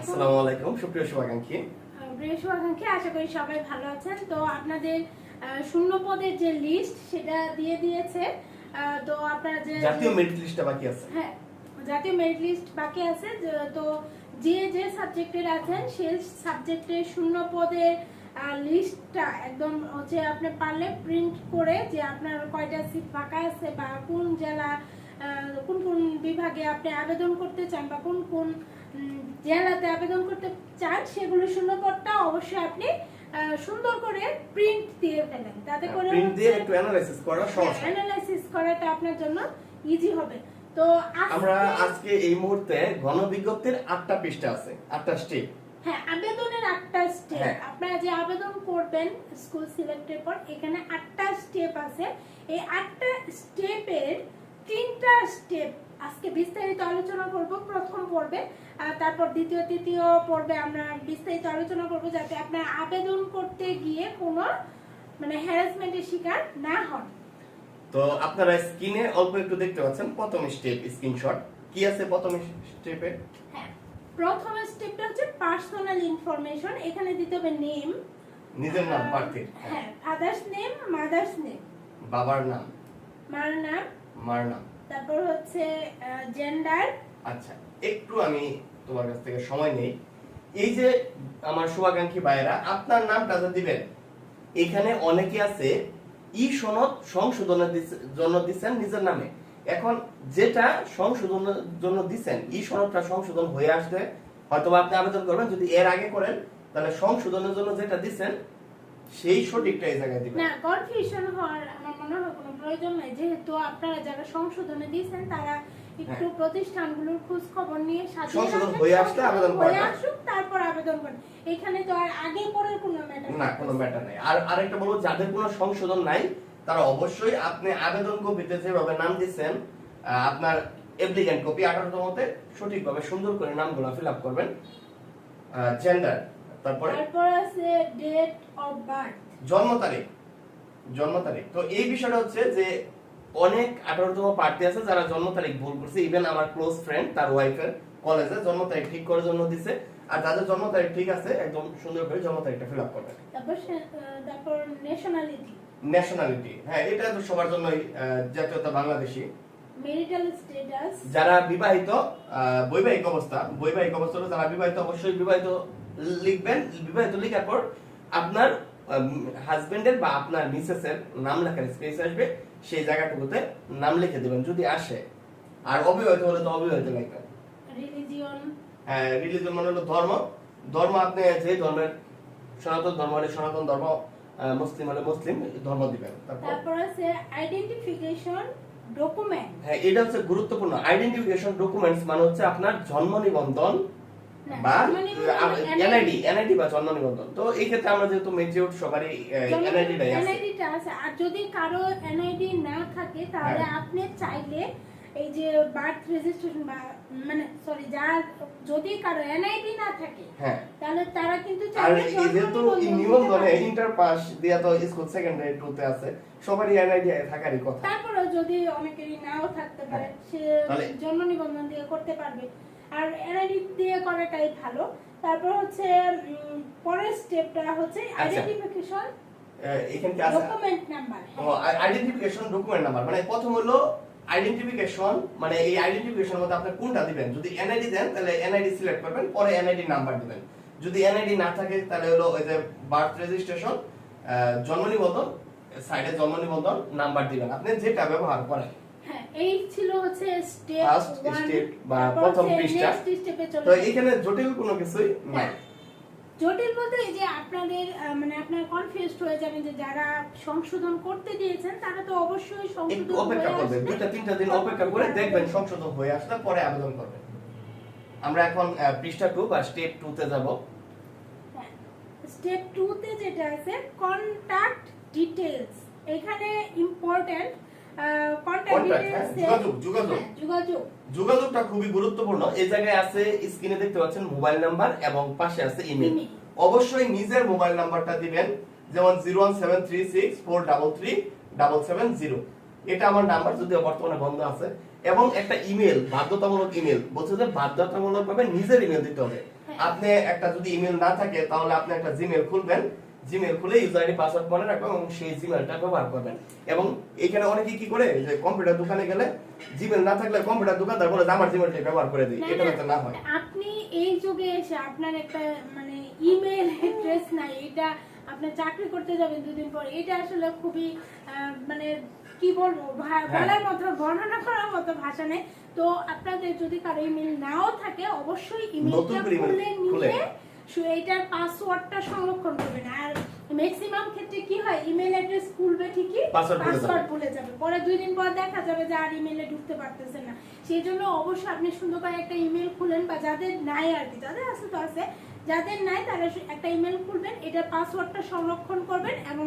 আসসালামু আলাইকুম সুপ্রিয় শুভাকাঙ্ক্ষী। আশা করি সবাই ভালো আছেন। তো আপনাদের শূন্য পদের যে লিস্ট সেটা দিয়ে দিয়েছে। তো আপনারা যে জাতীয় মেরিট লিস্টটা বাকি আছে। হ্যাঁ, জাতীয় মেরিট লিস্ট বাকি আছে। তো যে সাবজেক্টের আছেন সেই সাবজেক্টের শূন্য পদের লিস্টটা একদম হচ্ছে আপনি পারলে প্রিন্ট করে যে আপনার কয়টা সিট ফাঁকা আছে বা কোন জেলা কোন কোন বিভাগে আপনি আবেদন করতে চান বা কোন কোন জেলাতে আবেদন করতে চান সেগুলো শূন্যপদটা অবশ্যই আপনি সুন্দর করে প্রিন্ট দিয়ে ফেলেন, তাতে করে প্রিন্ট দিয়ে একটু অ্যানালাইসিস করা সহজ হয়। অ্যানালাইসিস করাটা আপনার জন্য ইজি হবে। তো আমরা আজকে এই মুহূর্তে গণবিজ্ঞপ্তির 8টা পৃষ্ঠা আছে, 8টা স্টেপ। হ্যাঁ, আবেদনের 8টা স্টেপ। আপনারা যে আবেদন করবেন স্কুল সিলেক্টের পর এখানে 8টা স্টেপ আছে। এই 8টা স্টেপের 3টা স্টেপ আজকে বিস্তারিত আলোচনা করব প্রথম পর্বে, তারপর দ্বিতীয় তৃতীয় পর্বে আমরা বিস্তারিত আলোচনা করব যাতে আপনারা আবেদন করতে গিয়ে কোনো হ্যারাসমেন্টের শিকার না হন। তো আপনারা স্ক্রিনে অল্প একটু দেখতে পাচ্ছেন প্রথম স্টেপ স্ক্রিনশট কি আছে প্রথম স্টেপে। হ্যাঁ, প্রথম স্টেপটা হচ্ছে পার্সোনাল ইনফরমেশন। এখানে দিতে হবে নেম, নিজের নাম, প্রার্থীর, হ্যাঁ, ফাদার্স নেম, মাদার্স নেম, বাবার নাম, মার নাম, মার নাম, তারপর হচ্ছে জেন্ডার। আচ্ছা, একটু আমি তোমার কাছ থেকে সময় নেই। এই যে আমার শুভাকাঙ্ক্ষী ভাইরা আপনার নামটা যে দিবেন, এখানে অনেকে আছে ই সনদ সংশোধনের জন্য দিচ্ছেন নিজের নামে। এখন যেটা সংশোধনের জন্য দিচ্ছেন ই সনদটা সংশোধন হয়ে আসলে হয়তো আপনি আবেদন করবেন, যদি এর আগে করেন তাহলে সংশোধনের জন্য যেটা দিচ্ছেন সেই সঠিকটা এই জায়গায় দিবেন। না, কনফিউশন হওয়ার আমার মনে হয় কোনো প্রয়োজন নাই, যেহেতু আপনারা যারা সংশোধনে দিয়েছেন তারা একটু প্রতিষ্ঠানগুলোর খোঁজ খবর নিয়ে সংশোধন হয়ে আসলে আবেদন করবেন, তারপর আবেদন করেন। এখানে তো আর আগে পরের কোনো ম্যাটার না, কোনো ম্যাটার নাই। আর আরেকটা বলবো, যাদের কোনো সংশোধন নাই তারা অবশ্যই আপনি আবেদন কপিতে যেভাবে নাম দিচ্ছেন আপনার অ্যাপ্লিক্যান্ট কপি 18তমতে সঠিকভাবে সুন্দর করে নামগুলো ফিলআপ করবেন। জেন্ডার, তারপর আছে ডেট অফ বার্থ, জন্ম তারিখ। তো এই বিষয়টা হচ্ছে যে অনেক 18তম প্রার্থী আছে যারা জন্ম তারিখ ভুল করছে। ইভেন আমার ক্লোজ ফ্রেন্ড তার ওয়াইফের কলেজে জন্ম তারিখ ঠিক করার জন্য দিছে। আর যাদের জন্ম তারিখ ঠিক আছে একদম সুন্দর করে জন্ম তারিখটা ফিলআপ করবেন। তারপর ন্যাশনালিটি, হ্যাঁ, এটা তো সবার জন্যই, জাতীয়তা বাংলাদেশী। মেরিটাল স্ট্যাটাস, যারা বিবাহিত, বৈবাহিক অবস্থা হলো যারা বিবাহিত অবশ্যই বিবাহিত লিখবেন। বিবাহিত লেখার পর আপনার হাজবেন্ডের বা আপনার মিসেসের নাম লেখার স্পেস আসবে, সেই জায়গাটুকুতে নাম লিখে দিবেন যদি আসে। আর অবিবাহিত হলে তো অবিবাহিত লিখবেন। রিলিজিয়ন, হ্যাঁ, রিলিজিয়ন মানে হলো ধর্ম আপনি যে ধর্মের, সনাতন ধর্ম হলে সনাতন ধর্ম, মুসলিম হলে মুসলিম ধর্ম দিবেন। তারপর আছে আইডেন্টিফিকেশন ডকুমেন্ট। হ্যাঁ, এটা হচ্ছে গুরুত্বপূর্ণ। আইডেন্টিফিকেশন ডকুমেন্টস মানে হচ্ছে আপনার জন্ম নিবন্ধন বা এনআইডি বা জন্ম নিবন্ধন। তো এই ক্ষেত্রে আমরা যেহেতু মেজর সবারই এনআইডিটাই আছে। এনআইডিটা আছে। আর যদি কারো এনআইডি না থাকে তাহলে আপনি চাইলে এই যে বার্থ রেজিস্ট্রেশন বা যার যদি কারো এনআইডি না থাকে, হ্যাঁ, তাহলে তারা কিন্তু চাইলে যেহেতু নিবন্ধনে ইন্টার পাস দিয়া তো স্কুল সেকেন্ডারি টুতে আছে, সবারই এনআইডি থাকারই কথা। তারপরে যদি অনেকেরই নাও থাকতে পারে সে জন্ম নিবন্ধন দিয়ে করতে পারবে। আর এনআইডি দিয়ে করাটাই ভালো। তারপর হচ্ছে পরের স্টেপটা হচ্ছে আইডেন্টিফিকেশন এখানে কি আছে document number. Identification document number মানে প্রথম হলো আইডেন্টিফিকেশন, মানে এই আইডেন্টিফিকেশন মধ্যে আপনি কোনটা দিবেন। যদি এনআইডি দেন তাহলে এনআইডি সিলেক্ট করবেন, পরে এনআইডি নাম্বার দিবেন। যদি এনআইডি না থাকে তাহলে হলো ওই যে বার্থ রেজিস্ট্রেশন, জন্ম নিবন্ধন, সাইডে জন্ম নিবন্ধন নাম্বার দিবেন আপনি যেটা ব্যবহার করেন। হ্যাঁ, এই ছিল হচ্ছে স্টেপ 1 বা প্রথম পৃষ্ঠা। তো এখানে জটিল কোনো কিছুই নাই। জটিল বলতে এই যে আপনাদের আপনারা কনফিউজড হয়ে যাবেন যে যারা সংশোধন করতে দিয়েছেন তারা তো অবশ্যই সংশোধন অপেক্ষা করবেন, 2-3টা দিন অপেক্ষা করে দেখবেন সংশোধন হয়ে আসলে পরে আবেদন করবেন। আমরা এখন পৃষ্ঠা 2 বা স্টেপ 2 তে যাব। স্টেপ 2 তে যেটা আছে কন্টাক্ট ডিটেইলস, এখানে ইম্পর্টেন্ট কন্টাক্ট ডিটেইলস, যোগাযোগটা খুবই গুরুত্বপূর্ণ। এই জায়গায় আছে স্ক্রিনে দেখতে পাচ্ছেন মোবাইল নাম্বার এবং পাশে আছে ইমেল। অবশ্যই নিজের মোবাইল নাম্বারটা দিবেন, যেমন 01736433770। এটা আমার নাম্বার, যদিও বর্তমানে বন্ধ আছে। এবং একটা ইমেল, বাধ্যতামূলক ইমেল বলছে যে বাধ্যতামূলকভাবে নিজের ইমেল দিতে হবে। আপনি একটা যদি ইমেল না থাকে তাহলে আপনি একটা জিমেল খুলবেন, জিমেল খুলে ইউজার আইডি পাসওয়ার্ড মনে রাখবেন এবং সেই জিমেলটা ব্যবহার করবেন। এবং এখানে অনেকে কি করে যে কম্পিউটার দোকানে গেলে জিমেল না থাকলে কম্পিউটার দোকানদার বলে যে আমার জিমেলটা ব্যবহার করে দিই, এটা যাতে না হয়। আপনি এই যুগে এসে আপনার একটা মানে ইমেল অ্যাড্রেস নাই, এটা আপনি চাকরি করতে যাবেন দুদিন পর, এটা আসলে খুবই মানে কি বলবো বলার মতো বর্ণনা করার মতো ভাষা নেই। তো আপনাদের যদি কারো ইমেল নাও থাকে অবশ্যই ইমেলটা খুলে নিয়ে এইটার পাসওয়ার্ডটা সংরক্ষণ করবেন। আর ম্যাক্সিমাম ক্ষেত্রে কি হয়, ইমেল অ্যাড্রেস খুলবে ঠিকই, পাসওয়ার্ড ভুলে যাবে, পরে 2 দিন পর দেখা যাবে যে আর ইমেলে ঢুকতে পারতেছে না। সেই জন্য অবশ্যই আপনি সুন্দর করে একটা ইমেল খুলেন, বা যাদের নাই আর কি, যাদের আছে তো আছে, যাদের নাই তারা একটা ইমেল খুলবেন, এটার পাসওয়ার্ডটা সংরক্ষণ করবেন এবং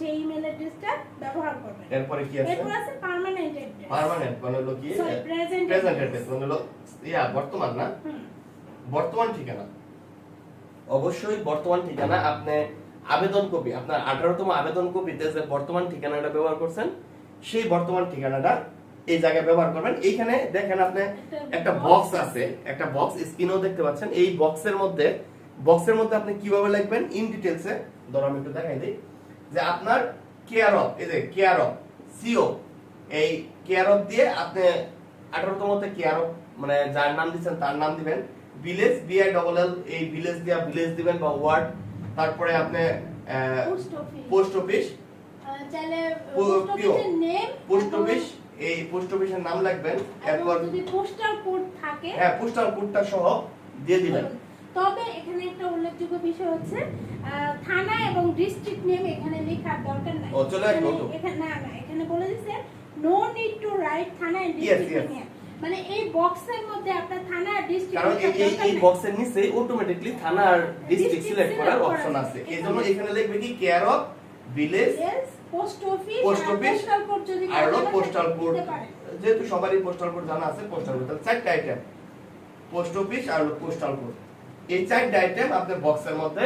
সেই ইমেল অ্যাড্রেসটা ব্যবহার করবেন। এরপরে কি আছে? এরপর আছে পার্মানেন্ট অ্যাড্রেস। পার্মানেন্ট মানে হলো কি, প্রেজেন্ট অ্যাড্রেস মানে হলো বর্তমান না, বর্তমান ঠিকানা। অবশ্যই বর্তমান ঠিকানা আপনি আবেদন কপি, আপনার 18তম আবেদন কপিতে যে বর্তমান ঠিকানাটা ব্যবহার করছেন সেই বর্তমান ঠিকানাটা এই জায়গায় ব্যবহার করবেন। এইখানে দেখেন আপনি একটা বক্স আছে, একটা বক্স স্ক্রিনেও দেখতে পাচ্ছেন। এই বক্সের মধ্যে আপনি কিভাবে লিখবেন ইন ডিটেইলসে, ধরো আমি একটু দেখাই দিই যে আপনার কেয়ার অফ, এই যে কেয়ার অফ সিও, এই কেয়ার অফ দিয়ে আপনি 18তমতে কেয়ার অফ মানে যার নাম দিবেন তার নাম দিবেন, ভিলেজ BILL এই ভিলেজ দিয়া ভিলেজ দিবেন বা ওয়ার্ড, তারপরে আপনি পোস্ট অফিস চাইলে পোস্ট অফিসের নেম, পোস্ট অফিস এই পোস্ট অফিসের নাম লিখবেন, এরপর যদি পোস্টাল কোড থাকে হ্যাঁ পোস্টাল কোডটা সহ দিয়ে দিবেন। তবে এখানে একটা উল্লেখযোগ্য বিষয় হচ্ছে থানা এবং ডিস্ট্রিক্ট নেম এখানে লেখার দরকার নাই। ও চলে আসবে তো এখানে না এখানে বলে দিয়েছে নো নিড টু রাইট থানা এন্ড ডিস্ট্রিক্ট নেম, মানে এই বক্সের মধ্যে আপনার থানা আর ডিস্ট্রিক্ট, কারণ এই বক্সের নিচে অটোমেটিক্যালি থানা আর ডিস্ট্রিক্ট সিলেক্ট করার অপশন আছে। এজন্য এখানে লিখবে কি care of village post office postal code, যদি আর পোস্টাল কোড, যেহেতু সবারই পোস্টাল কোড জানা আছে, পোস্টাল কোড চারটা আইটেম, পোস্ট অফিস আর পোস্টাল কোড, এই চারটা আইটেম আপনি বক্সের মধ্যে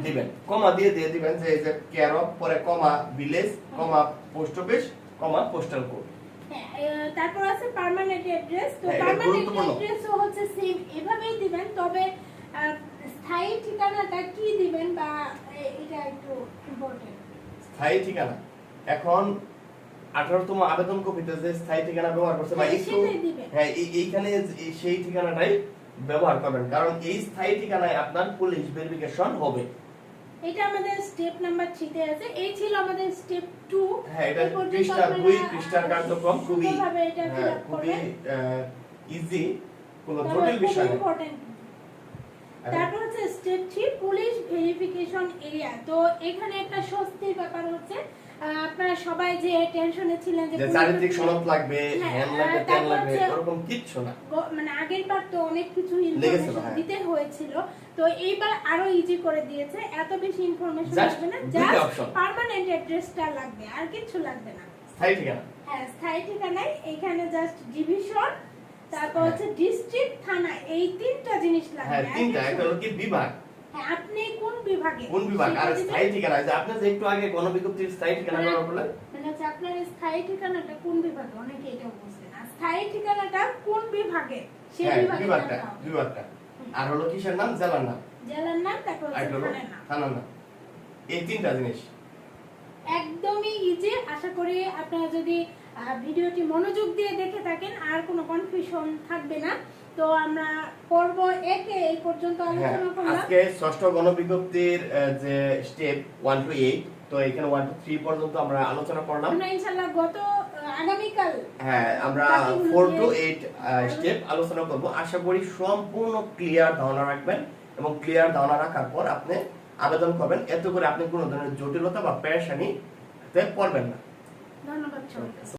দিবেন, কমা দিয়ে দিবেন যে এই যে কেয়ার অফ, পরে কমা ভিলেজ, কমা পোস্ট অফিস, কমা পোস্টাল কোড। তারপর আছে পার্মানেন্ট অ্যাড্রেস। তো পার্মানেন্ট অ্যাড্রেসও হচ্ছে সেম এভাবেই দিবেন, তবে স্থায়ী ঠিকানাটা কি দিবেন বা এটা একটু ইম্পর্টেন্ট। স্থায়ী ঠিকানা এখন 18তম আবেদন কপিতে যে স্থায়ী ঠিকানা ব্যবহার করছে বা একটু হ্যাঁ এইখানে সেই ঠিকানাটাই ব্যবহার করবেন, কারণ এই স্থায়ী ঠিকানায় আপনার পুলিশ ভেরিফিকেশন হবে। এটা আমাদের স্টেপ নাম্বার 3 তে আছে। এই ছিল আমাদের স্টেপ 2। হ্যাঁ এটা পৃষ্ঠা 2 পৃষ্ঠার কার্যক্রম, খুবই এটা ফিল আপ করবেন, ইজি, কোনো জটিল বিষয় না। তারপর হচ্ছে স্টেপ 3 পুলিশ ভেরিফিকেশন এরিয়া। তো এখানে একটা স্বস্তির ব্যাপার হচ্ছে, আপনারা সবাই যে টেনশনে ছিলেন যে চারিত্রিক সনদ লাগবে, হ্যান্ড লাগবে, ট্যান লাগবে, এরকম কিছু না। মানে আগের বার তো অনেক কিছু ইনফরমেশন দিতে হয়েছিল, তো এইবার আরো ইজি করে দিয়েছে, এত বেশি ইনফরমেশন লাগবে না, জাস্ট পার্মানেন্ট অ্যাড্রেসটা লাগবে, আর কিছু লাগবে না। স্থায়ী ঠিকানা, হ্যাঁ স্থায়ী ঠিকানায় এখানে জাস্ট ডিভিশন, তারপর হচ্ছে ডিস্ট্রিক্ট, থানা, এই তিনটা জিনিস লাগবে। হ্যাঁ তিনটা, একটা হলো কি বিভাগ, হ্যাঁ আপনি কোন বিভাগে, কোন বিভাগ, আর স্থায়ী ঠিকানা যে আপনি যে একটু আগে গণবিজ্ঞপ্তির স্থায়ী ঠিকানা ব্যবহার করলেন, মানে হচ্ছে আপনার স্থায়ী ঠিকানাটা কোন বিভাগে, অনেকে এটাও বুঝবে না, স্থায়ী ঠিকানাটা কোন বিভাগে সেই বিভাগটা, আর হলো কিসের নাম, জেলার নাম, তারপর হচ্ছে থানার নাম, এই তিনটা জিনিস একদমই ইজি। আশা করি আপনারা যদি ভিডিওটি মনোযোগ দিয়ে দেখে থাকেন আর কোনো কনফিউশন থাকবে না। তো আমরা পর্ব 1 এ এই পর্যন্ত আলোচনা করলাম। আজকে ষষ্ঠ গণবিজ্ঞপ্তির যে স্টেপ 1 to 8, তো এখানে 1 to 3 পর্যন্ত আমরা আলোচনা করলাম। আমরা ইনশাআল্লাহ আগামীকাল হ্যাঁ আমরা 4 to 8 স্টেপ আলোচনা করব। আশা করি সম্পূর্ণ ক্লিয়ার ধারণা রাখবেন এবং ক্লিয়ার ধারণা রাখার পর আপনি আবেদন করবেন, এত করে আপনি কোনো ধরনের জটিলতা বা পেরেশানিতে পড়বেন না। ধন্যবাদ সবাইকে।